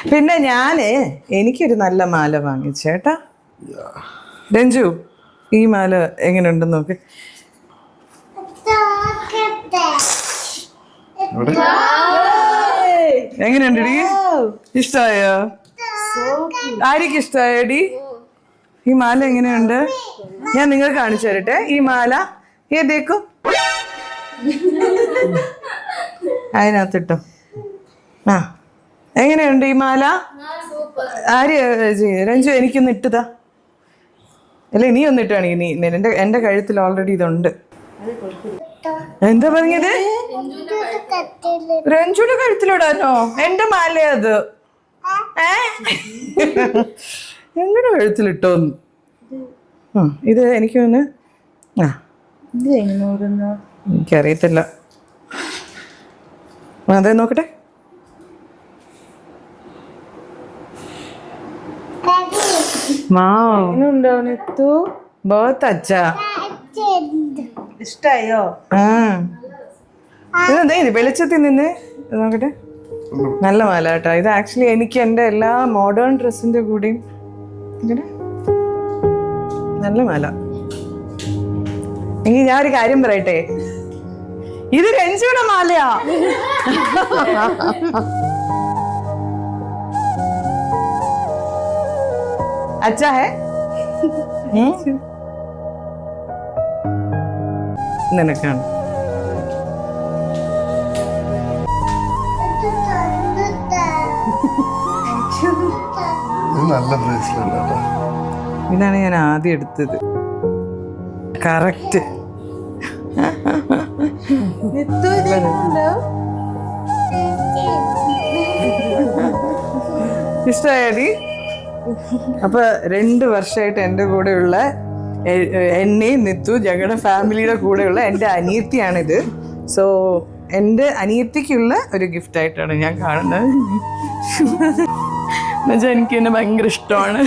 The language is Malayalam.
പിന്നെ എനിക്കൊരു നല്ല മാല വാങ്ങിച്ചേട്ടാ. രഞ്ജു, ഈ മാല എങ്ങനെയുണ്ടെന്ന് നോക്ക്. എങ്ങനെയുണ്ടടി? ഇഷ്ടായോ? ആര്യക്ക് ഇഷ്ടായോടി? ഈ മാല എങ്ങനെയുണ്ട്? ഞാൻ നിങ്ങൾക്ക് കാണിച്ചു തരട്ടെ. ഈ മാല ഏതേക്കോ അതിനകത്തിട്ടോ. ആ, എങ്ങനെയുണ്ട് ഈ മാല? രഞ്ജു എനിക്കൊന്ന് ഇട്ടതാ. അല്ലേ, നീ ഒന്ന് ഇട്ടാണെങ്കിൽ നീ എന്റെ കഴുത്തിൽ ഓൾറെഡി ഇതുണ്ട്. എന്താ പറഞ്ഞത്? രഞ്ജുയുടെ കഴുത്തിലിടാനോ? എന്റെ മാലയാ അത്. എങ്ങനെ കഴുത്തിലിട്ടോന്ന്? ഇത് എനിക്കൊന്ന് എനിക്കറിയത്തില്ല. അതെ, നോക്കട്ടെ. ഇഷ്ടായോ? ഇതെന്താ ഇത് വെളിച്ചത്തിൽ നിന്ന് നോക്കട്ടെ. നല്ല മാല കേട്ടോ. ഇത് ആക്ച്വലി എനിക്ക് എൻ്റെ എല്ലാ മോഡേൺ ഡ്രസ്സിന്റെ കൂടെയും നല്ല മാല. എങ്കിൽ ഞാൻ ഒരു കാര്യം പറയട്ടെ, ഇത് രഞ്ജുയുടെ മാലയാ. अच्छा है? നിനക്കാണ്. നല്ല ബ്രേസ്ലെറ്റ്. ഇതാണ് ഞാൻ ആദ്യം എടുത്തത്. കറക്റ്റ്. ഇഷ്ടമായടി? അപ്പൊ 2 വർഷമായിട്ട് എൻ്റെ കൂടെയുള്ള എന്നെയും നിത്തു ഞങ്ങളുടെ ഫാമിലിയുടെ കൂടെയുള്ള എൻ്റെ അനിയത്തിയാണിത്. സോ എൻ്റെ അനിയത്തിക്കുള്ള ഒരു ഗിഫ്റ്റായിട്ടാണ് ഞാൻ കാണുന്നത്. എന്നുവെച്ചാൽ എനിക്ക് എന്നെ ഭയങ്കര ഇഷ്ടമാണ്.